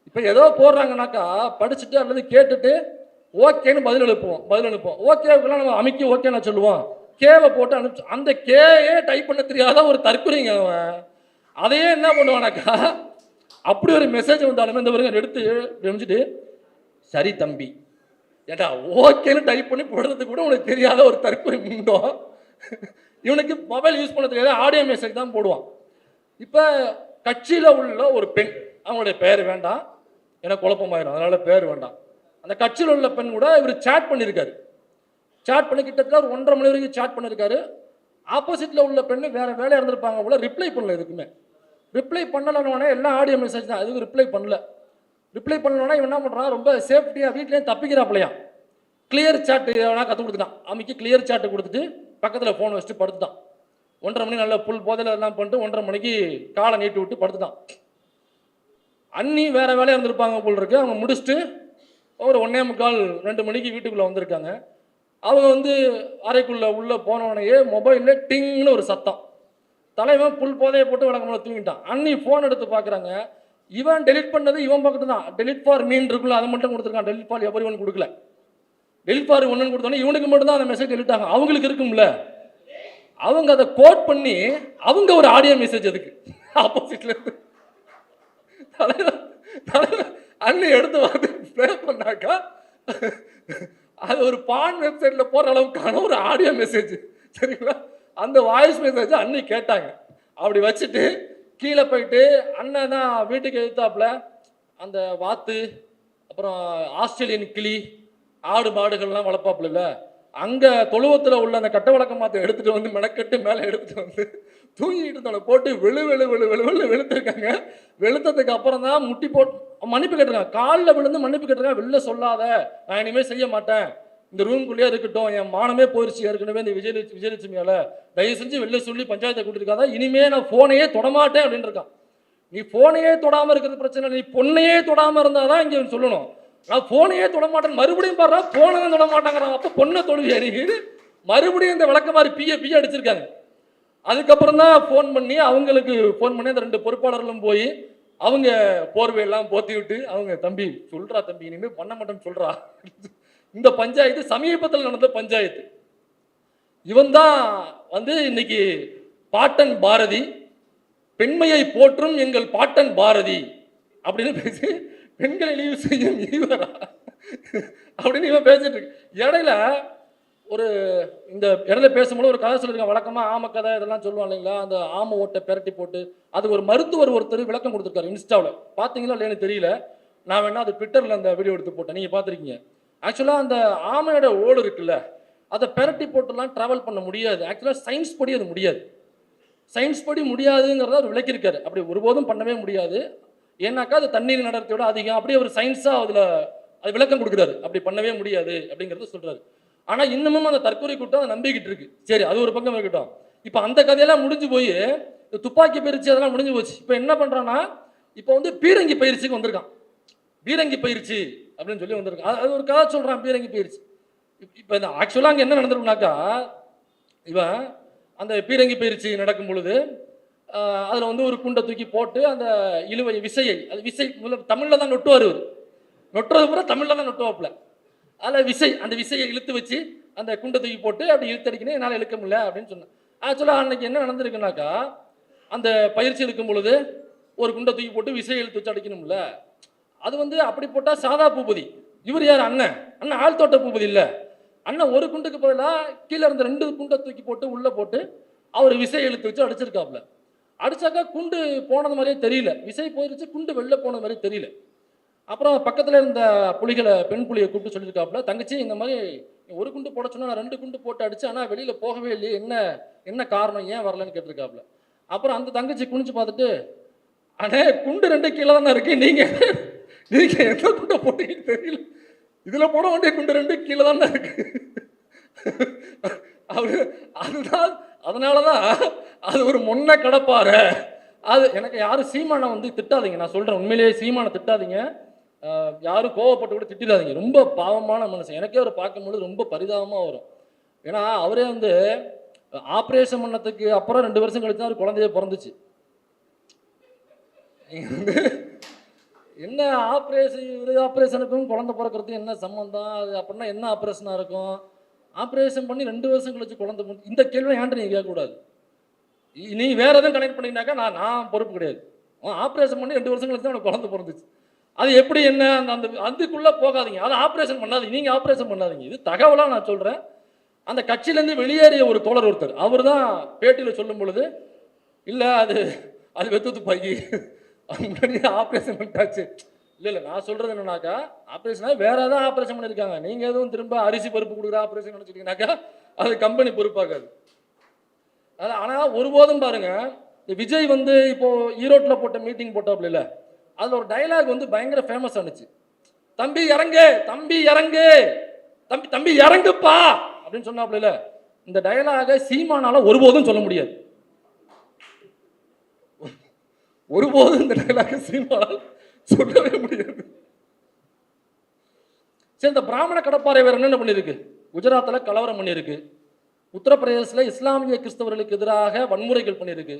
இப்போ ஏதோ போடுறாங்கனாக்கா படிச்சுட்டு அல்லது கேட்டுட்டு ஓகேன்னு பதில் அனுப்புவோம். ஓகேவுக்கெல்லாம் நம்ம அமைக்கி ஓகே நான் சொல்லுவோம், கேவை போட்டு அனுப்பிச்சு, அந்த கேயே டைப் பண்ண தெரியாத ஒரு தற்கொலைங்க அவன். அதையே என்ன பண்ணுவானாக்கா, அப்படி ஒரு மெசேஜ் வந்தாலுமே இந்த வரைக்கும் எடுத்து நினைச்சிட்டு, சரி தம்பி ஏட்டா ஓகேன்னு டைப் பண்ணி போடுறதுக்கு கூட உனக்கு தெரியாத ஒரு தற்கொலை உண்டோ. இவனுக்கு மொபைல் யூஸ் பண்ண தெரியாத, ஆடியோ மெசேஜ் தான் போடுவான். இப்போ கட்சியில் உள்ள ஒரு பெண், அவங்களுடைய பேர் வேண்டாம், எனக்கு குழப்பமாயிரும், அதனால பேர் வேண்டாம். அந்த கட்சியில் உள்ள பெண் கூட இவர் சேட் பண்ணியிருக்காரு. சேட் பண்ணி கிட்டத்தட்ட ஒரு 1.5 மணி வரைக்கும் சேட் பண்ணியிருக்காரு. ஆப்போசிட்டில் உள்ள பெண்ணு வேற வேலையாக இருந்திருப்பாங்க போல, ரிப்ளை பண்ணல. எதுக்குமே ரிப்ளை பண்ணலன்னு எல்லாம் ஆடியோ மெசேஜ் தான், எதுவும் ரிப்ளை பண்ணல. ரிப்ளை பண்ணலன்னா இவன் என்ன பண்ணுறான், ரொம்ப சேஃப்டியாக வீட்லேயும் தப்பிக்கிறாப்பிலையா, கிளியர் சாட்டு எவனா கற்றுக் கொடுத்துட்டான். அமைக்கு கிளியர் சாட்டு கொடுத்துட்டு பக்கத்தில் ஃபோன் வச்சுட்டு படுத்துட்டான். 1.5 மணி நல்லா புல் போதையில் எல்லாம் பண்ணிட்டு 1.5 மணிக்கு காலை நீட்டி விட்டு படுத்துட்டான். அண்ணி வேற வேலையாக இருந்திருப்பாங்க போல் இருக்கு. அவங்க முடிச்சுட்டு ஒரு 1:45 2 மணிக்கு வீட்டுக்குள்ளே வந்திருக்காங்க. அவங்க வந்து அறைக்குள்ளே உள்ளே போனவனையே மொபைலில் டிங்னு ஒரு சத்தம். தலைவன் புல் போதையை போட்டு வழக்கமாக தூங்கிட்டான். அண்ணி ஃபோன் எடுத்து பார்க்குறாங்க. இவன் டெலிட் பண்ணது இவன் பக்கத்து தான். டெலிட் ஃபார் மீன் இருக்குல்ல, அதை மட்டும் கொடுத்துருக்கான். டெலிட் ஃபார் எவரி ஒன் கொடுக்கல. டெலிட் ஃபார் ஒன்னு கொடுத்தோன்னே இவனுக்கு மட்டும் தான் அந்த மெசேஜ் டெலிட் ஆகும். அவங்களுக்கு இருக்கும்ல, அவங்க அதை கோட் பண்ணி அவங்க ஒரு ஆடியோ மெசேஜ் அதுக்கு ஆப்போசிட்ல இருந்து அண்ணி எடுத்து வந்து ப்ளே பண்ணாக்கா அது ஒரு பான் வெப்சைட்ல போற அளவுக்கான ஒரு ஆடியோ மெசேஜ். சரிங்களா? அந்த வாய்ஸ் மெசேஜ் அண்ணி கேட்டாங்க. அப்படி வச்சுட்டு கீழே போயிட்டு அண்ணன் தான் வீட்டுக்கு எதிர்த்தாப்புல அந்த வாத்து, அப்புறம் ஆஸ்திரேலியன் கிளி, ஆடு மாடுகள்லாம் வளர்ப்பாப்புல, அங்கே தொழுவத்தில் உள்ள அந்த கட்ட வழக்க மாற்ற எடுத்துகிட்டு வந்து மெனக்கட்டு மேலே எடுத்துகிட்டு வந்து தூங்கிட்டு இருந்தவனை போட்டு வெளுத்துருக்காங்க. வெளுத்ததுக்கு அப்புறம் தான் முட்டி போட்டு மன்னிப்பு கேட்டிருக்காங்க. காலில் விழுந்து மன்னிப்பு கேட்டிருக்காங்க. வெளில சொல்லாத, நான் இனிமேல் செய்ய மாட்டேன், இந்த ரூம்குள்ளேயே இருக்கட்டும், என் மானமே போயிடுச்சு ஏற்கனவே இந்த விஜயலட்சுமியால், தயவு செஞ்சு வெளில சொல்லி பஞ்சாயத்தை கூட்டிருக்காத, இனிமேல் நான் ஃபோனையே தொடமாட்டேன் அப்படின்னு இருக்கான். நீ ஃபோனையே தொடாமல் இருக்கிறது பிரச்சனை, நீ பொண்ணையே தொடாமல் இருந்தால் தான் இங்கே சொல்லணும். நான் ஃபோனையே தொட மாட்டேன், மறுபடியும் பாடுறா ஃபோனை தொட மாட்டாங்கிறான். அப்போ பொண்ணை தொழுவியா நீ? மறுபடியும் இந்த விளக்க மாதிரி பிய அடிச்சிருக்காங்க. அதுக்கப்புறம் தான் ஃபோன் பண்ணி அவங்களுக்கு ஃபோன் பண்ணி அந்த 2 பொறுப்பாளர்களும் போய் அவங்க போர்வையெல்லாம் போத்தி விட்டு அவங்க தம்பி சொல்றா, தம்பி இனிமேல் பண்ண மாட்டேன்னு சொல்றா. இந்த பஞ்சாயத்து சமீபத்தில் நடந்த பஞ்சாயத்து. இவன் தான் வந்து இன்னைக்கு பாட்டன் பாரதி, பெண்மையை போற்றும் எங்கள் பாட்டன் பாரதி அப்படின்னு பேசி பெண்களை இழிவு செய்யும் ஈவரா அப்படின்னு இவன் பேசிட்டு இருக்கு. இடையில ஒரு இந்த இடத்துல பேசும்போது ஒரு கதை சொல்லியிருக்கான். வழக்கமாக ஆம கதை இதெல்லாம் சொல்லுவாங்க இல்லைங்களா, அந்த ஆம ஓட்டை பெரட்டி போட்டு அது ஒரு மருத்துவர் ஒருத்தர் விளக்கம் கொடுத்துருக்காரு இன்ஸ்டாவில். பார்த்தீங்களா இல்லைன்னு தெரியல, நான் வேணா அது ட்விட்டரில் அந்த வீடியோ எடுத்து போட்டேன், நீங்கள் பார்த்துருக்கீங்க. ஆக்சுவலாக அந்த ஆமையோட ஓடு இருக்குல்ல, அதை பெரட்டி போட்டுலாம் ட்ராவல் பண்ண முடியாது. ஆக்சுவலாக சயின்ஸ் படி அது முடியாது. சயின்ஸ் படி முடியாதுங்கிறத அவர் விளக்கியிருக்காரு. அப்படி ஒருபோதும் பண்ணவே முடியாது, ஏன்னாக்கா அது தண்ணீர் நடத்தியோட அதிகம். அப்படியே ஒரு சயின்ஸாக அதில் அது விளக்கம் கொடுக்குறாரு. அப்படி பண்ணவே முடியாது அப்படிங்கிறத சொல்கிறாரு. ஆனால் இன்னமும் அந்த தற்கொலை கூட்டம் அதை நம்பிக்கிட்டு இருக்கு. சரி, அது ஒரு பக்கம் இருக்கட்டும். இப்போ அந்த கதையெல்லாம் முடிஞ்சு போய் துப்பாக்கி பயிற்சி அதெல்லாம் முடிஞ்சு போச்சு. இப்போ என்ன பண்ணுறான்னா, இப்போ வந்து பீரங்கி பயிற்சிக்கு வந்திருக்கான். பீரங்கி பயிற்சி அப்படின்னு சொல்லி வந்திருக்கான். அது ஒரு கதை சொல்கிறான், பீரங்கி பயிற்சி. இப்போ இந்த ஆக்சுவலாக அங்கே என்ன நடந்திருக்குனாக்கா, இவன் அந்த பீரங்கி பயிற்சி நடக்கும் பொழுது அதில் வந்து ஒரு குண்டை தூக்கி போட்டு அந்த இழுவை விசையை, அது விசை தமிழில் தான் நொட்டுவார். நொட்டுறது பூரா தமிழில் தான் நொட்டுவாப்புல. அதில் விசை, அந்த விசையை இழுத்து வச்சு அந்த குண்டை தூக்கி போட்டு அப்படி இழுத்தடிக்கணும், என்னால் இழுக்க முடியல அப்படின்னு சொன்னேன். ஆக்சுவலாக அன்னைக்கு என்ன நடந்திருக்குனாக்கா, அந்த பயிற்சி இருக்கும் பொழுது ஒரு குண்டை தூக்கி போட்டு விசையை இழுத்து வச்சு அடிக்கணும்ல, அது வந்து அப்படி போட்டால் சாதா பூபதி. இவர் யார்? அண்ணன் ஆழ்தோட்ட பூபதி இல்லை. அண்ணன் ஒரு குண்டுக்கு பதிலாக கீழே இருந்த 2 குண்டை தூக்கி போட்டு உள்ளே போட்டு அவர் விசையை இழுத்து வச்சு அடிச்சிருக்காப்புல. அடிச்சாக்கா குண்டு போனது மாதிரியே தெரியல, விசை போயிருச்சு, குண்டு வெளில போனது மாதிரி தெரியல. அப்புறம் பக்கத்தில் இருந்த புலிகளை, பெண் புலியை கூப்பிட்டு சொல்லியிருக்காப்புல, தங்கச்சி இந்த மாதிரி ஒரு குண்டு போட சொன்னா நான் 2 குண்டு போட்டு அடிச்சு, ஆனால் வெளியில் போகவே இல்லையே, என்ன காரணம், ஏன் வரலன்னு கேட்டிருக்காப்புல. அப்புறம் அந்த தங்கச்சி குனிச்சு பார்த்துட்டு, அண்ணே குண்டு 2 கீழே தானே இருக்கு, நீங்கள் எந்த குண்டை போட்டீங்கன்னு தெரியல, இதில் போட வேண்டிய குண்டு 2 கீழே தானே இருக்கு. அதுதான், அதனால தான் அது ஒரு மொன்ன கடப்பார. அது எனக்கு யாரும் சீமானை வந்து திட்டாதீங்க, நான் சொல்கிறேன், உண்மையிலேயே சீமானை திட்டாதீங்க, யாரும் கோவப்பட்டு கூட திட்டிடாதீங்க. ரொம்ப பாவமான மனுஷன். எனக்கே அவர் பார்க்கும்போது ரொம்ப பரிதாபமாக வரும். ஏன்னா அவரே வந்து ஆப்ரேஷன் பண்ணதுக்கு அப்புறம் 2 வருஷம் கழிச்சு தான் அவர் குழந்தையே பிறந்துச்சு. என்ன ஆப்ரேஷனுக்கும் குழந்தை பிறக்கிறதுக்கும் என்ன சம்மந்தம்? அது அப்படின்னா என்ன ஆப்ரேஷனாக இருக்கும்? ஆப்ரேஷன் பண்ணி 2 வருஷம் கழிச்சு குழந்தை, இந்த கேள்வி ஏன்ட்டு நீங்கள் கேட்கக்கூடாது. நீ வேற எதுவும் கனெக்ட் பண்ணிங்கனாக்கா நான் பொறுப்பு கிடையாது. ஆப்ரேஷன் பண்ணி 2 வருஷம் கழிச்சு தான் அவனுக்கு குழந்தை பிறந்துச்சு. அது எப்படி என்ன அந்த அதுக்குள்ளே போகாதீங்க, அதை ஆப்ரேஷன் பண்ணாதீங்க, நீங்கள் ஆப்ரேஷன் பண்ணாதீங்க. இது தகவலாக நான் சொல்கிறேன். அந்த கட்சியிலேருந்து வெளியேறிய ஒரு தோழர் ஒருத்தர், அவர் தான் பேட்டியில் சொல்லும் பொழுது, இல்லை அது வெத்து பாக்கி முன்னாடியே ஆப்ரேஷன் பண்ணிட்டாச்சு. இல்லை நான் சொல்கிறது என்னன்னாக்கா, ஆப்ரேஷனாக வேற ஏதாவது ஆப்ரேஷன் பண்ணியிருக்காங்க, நீங்கள் எதுவும் திரும்ப அரிசி பருப்பு கொடுக்குற ஆப்ரேஷன் நினச்சிட்டிங்கனாக்கா அது கம்பெனி பொறுப்பாக்காது. ஆனால் ஒருபோதும் பாருங்க, விஜய் வந்து இப்போ ஈரோட்டில் போட்ட மீட்டிங் போட்டாப்புல இல்லை, அதில் ஒரு டைலாக் வந்து பயங்கர ஃபேமஸ் ஆனிச்சு. தம்பி இறங்கு, தம்பி இறங்கு, தம்பி இறங்குப்பா அப்படின்னு சொன்னாப்புல இல்லை. இந்த டைலாக சீமானால ஒருபோதும் சொல்ல முடியாது. ஒருபோதும் இந்த டைலாக சீமானால் சொல்லவே முடியாது. சரி, இந்த பிராமண கடப்பாறை வேற என்னென்ன பண்ணியிருக்கு? குஜராத்தில் கலவரம் பண்ணியிருக்கு, உத்தரப்பிரதேசத்தில் இஸ்லாமிய கிறிஸ்தவர்களுக்கு எதிராக வன்முறைகள் பண்ணியிருக்கு,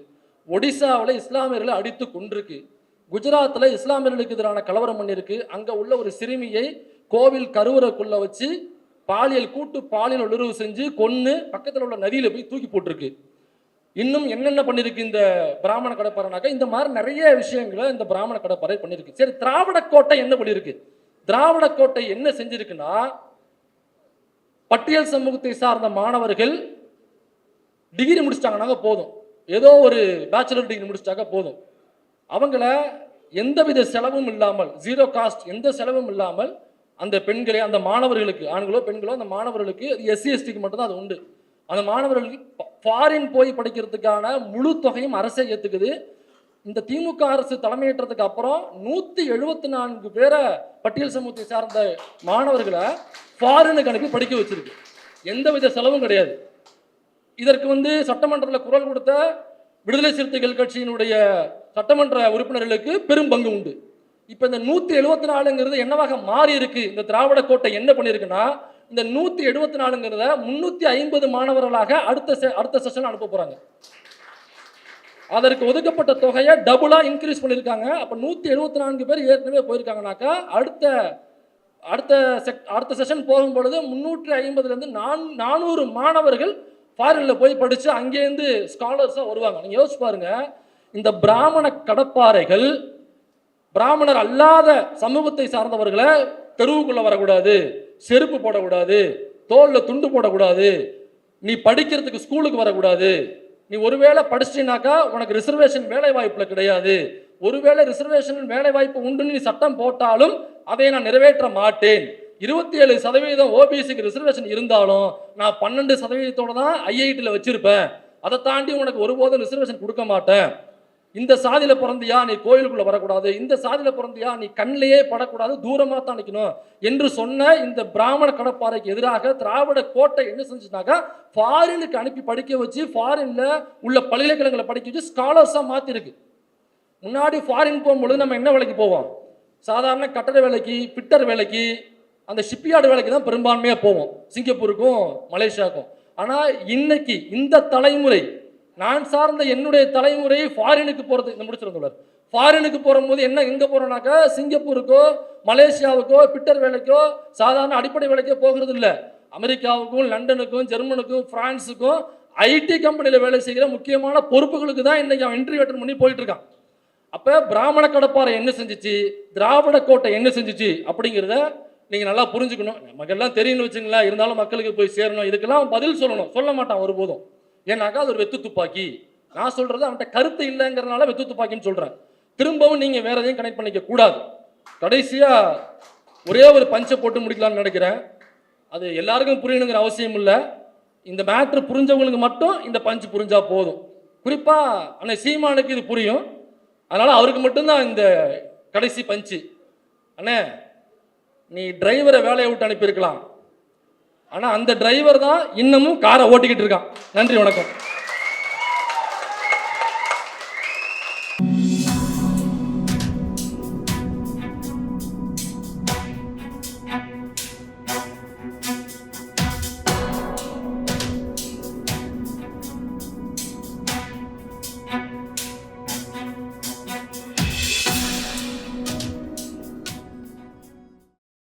ஒடிசாவில் இஸ்லாமியர்களை அடித்து கொண்டிருக்கு, குஜராத்தில் இஸ்லாமியர்களுக்கு எதிரான கலவரம் பண்ணியிருக்கு. அங்கே உள்ள ஒரு சிறுமியை கோவில் கருவறைக்குள்ள வச்சு பாலியல் உணர்வு செஞ்சு கொன்று பக்கத்தில் உள்ள நதியில் போய் தூக்கி போட்டிருக்கு. இன்னும் என்னென்ன பண்ணிருக்கு இந்த பிராமண கடப்பாறைனாக்கா இந்த மாதிரி நிறைய விஷயங்களை இந்த பிராமண கடப்பாறை பண்ணிருக்கு. சரி, திராவிட கோட்டை என்ன பண்ணிருக்கு? திராவிட கோட்டை என்ன செஞ்சிருக்குன்னா, பட்டியல் சமூகத்தை சார்ந்த மாணவர்கள் டிகிரி முடிச்சிட்டாங்கன்னாங்க போதும், ஏதோ ஒரு பேச்சுலர் டிகிரி முடிச்சிட்டாக்க போதும், அவங்கள எந்தவித செலவும் இல்லாமல், ஜீரோ காஸ்ட், எந்த செலவும் இல்லாமல் அந்த பெண்களை, அந்த மாணவர்களுக்கு, ஆண்களோ பெண்களோ, அந்த மாணவர்களுக்கு, எஸ்சி எஸ்டிக்கு மட்டும்தான் அது உண்டு, அந்த மாணவர்களுக்கு ஃபாரின் போய் படிக்கிறதுக்கான முழு தொகையும் அரசே ஏற்றுக்குது. இந்த திமுக அரசு தலைமையேற்றதுக்கு அப்புறம் 174 பேரை பட்டியல் சமூகத்தை சார்ந்த மாணவர்களை ஃபாரினுக்கு அனுப்பி படிக்க வச்சிருக்கு. எந்தவித செலவும் கிடையாது. இதற்கு சட்டமன்றத்தில் குரல் கொடுத்த விடுதலை சிறுத்தைகள் கட்சியினுடைய சட்டமன்ற உறுப்பினர்களுக்கு பெரும் பங்கு உண்டு. இப்போ இந்த 174ங்கிறது என்னவாக மாறி இருக்கு? இந்த திராவிட கோட்டை என்ன பண்ணியிருக்குன்னா, இந்த 174ங்கிறத 350 மாணவர்களாக அடுத்த செஷன் அனுப்ப போறாங்க. அதற்கு ஒதுக்கப்பட்ட தொகையை டபுளா இன்க்ரீஸ் பண்ணியிருக்காங்க. அப்போ 174 பேர் ஏற்கனவே போயிருக்காங்கனாக்கா அடுத்த செஷன் போகும்பொழுது 350லேருந்து 400 மாணவர்கள் ஃபாரினில் போய் படித்து அங்கேருந்து ஸ்காலர்ஸாக வருவாங்க. நீங்கள் யோசிச்சு பாருங்க, இந்த பிராமண கடப்பாறைகள் பிராமணர் அல்லாத சமூகத்தை சார்ந்தவர்களை தெருவுக்குள்ள வரக்கூடாது, செருப்பு போடக்கூடாது, தோளில் துண்டு போடக்கூடாது, நீ படிக்கிறதுக்கு ஸ்கூலுக்கு வரக்கூடாது, நீ ஒருவேளை படிச்சினாக்கா உனக்கு ரிசர்வேஷன் வேலை வாய்ப்புல கிடையாது, ஒருவேளை ரிசர்வேஷன் வேலை வாய்ப்பு உண்டுன்னு நீ சட்டம் போட்டாலும் அதை நான் நிறைவேற்ற மாட்டேன், 27% ஓபிசிக்கு ரிசர்வேஷன் இருந்தாலும் நான் 12% தான் ஐஐடியில் வச்சிருப்பேன், அதை தாண்டி உனக்கு ஒருபோதும் ரிசர்வேஷன் கொடுக்க மாட்டேன், இந்த சாதியில பிறந்தியா நீ கோயிலுக்குள்ள வரக்கூடாது, இந்த சாதியில பிறந்தியா நீ கண்ணிலேயே படக்கூடாது, தூரமா தான் நிற்கணும் என்று சொன்ன இந்த பிராமண கடப்பாறைக்கு எதிராக திராவிட கோட்டை என்ன செஞ்சுட்டாக்கா, ஃபாரினுக்கு அனுப்பி படிக்க வச்சு, ஃபாரின்ல உள்ள பல்கலைக்கழகங்களை படிக்க வச்சு ஸ்காலர்ஸா மாத்திருக்கு. முன்னாடி ஃபாரின் போகும்பொழுது நம்ம என்ன வேலைக்கு போவோம்? சாதாரண கட்டட வேலைக்கு, பிட்டர் வேலைக்கு, அந்த ஷிப்யார்டு வேலைக்கு தான் பெரும்பான்மையாக போவோம், சிங்கப்பூருக்கும் மலேசியாவுக்கும். ஆனால் இன்னைக்கு இந்த தலைமுறை, நான் சார்ந்த என்னுடைய தலைமுறை ஃபாரினுக்கு போகிறது, இந்த முடிச்சிருந்தோம், ஃபாரினுக்கு போகும்போது என்ன எங்கே போகிறோம்னாக்கா சிங்கப்பூருக்கோ மலேசியாவுக்கோ பிட்டர் வேலைக்கோ சாதாரண அடிப்படை வேலைக்கோ போகிறது இல்லை, அமெரிக்காவுக்கும் லண்டனுக்கும் ஜெர்மனுக்கும் பிரான்ஸுக்கும் ஐடி கம்பெனியில் வேலை செய்கிற முக்கியமான பொறுப்புகளுக்கு தான் இன்னைக்கு அவன் இன்டர்வியூ அட்டெண்ட் பண்ணி போயிட்டு இருக்கான். அப்போ பிராமண கடப்பாறை என்ன செஞ்சிச்சு, திராவிட கோட்டை என்ன செஞ்சிச்சு அப்படிங்கிறத நீங்கள் நல்லா புரிஞ்சுக்கணும். நமக்கெல்லாம் தெரியும்னு வச்சுங்களா, இருந்தாலும் மக்களுக்கு போய் சேரணும், இதுக்கெல்லாம் பதில் சொல்லணும், சொல்ல மாட்டான் ஒருபோதும். ஏன்னாக்கா அது ஒரு வெத்து துப்பாக்கி. நான் சொல்றது அவன்கிட்ட கருத்து இல்லைங்கிறதுனால வெத்து துப்பாக்கின்னு சொல்றேன். திரும்பவும் நீங்க வேற எதையும் கனெக்ட் பண்ணிக்க கூடாது. கடைசியா ஒரே ஒரு பஞ்சை போட்டு முடிக்கலாம்னு நினைக்கிறேன். அது எல்லாருக்கும் புரியணுங்கிற அவசியம் இல்லை. இந்த மேட்ரு புரிஞ்சவங்களுக்கு மட்டும் இந்த பஞ்சு புரிஞ்சா போதும். குறிப்பா அண்ணன் சீமானுக்கு இது புரியும், அதனால அவருக்கு மட்டும்தான் இந்த கடைசி பஞ்சு. அண்ணே, நீ டிரைவரை வேலையை விட்டு அனுப்பியிருக்கலாம், ஆனா அந்த டிரைவர் தான் இன்னமும் காரை ஓட்டிக்கிட்டு இருக்கான். நன்றி, வணக்கம்.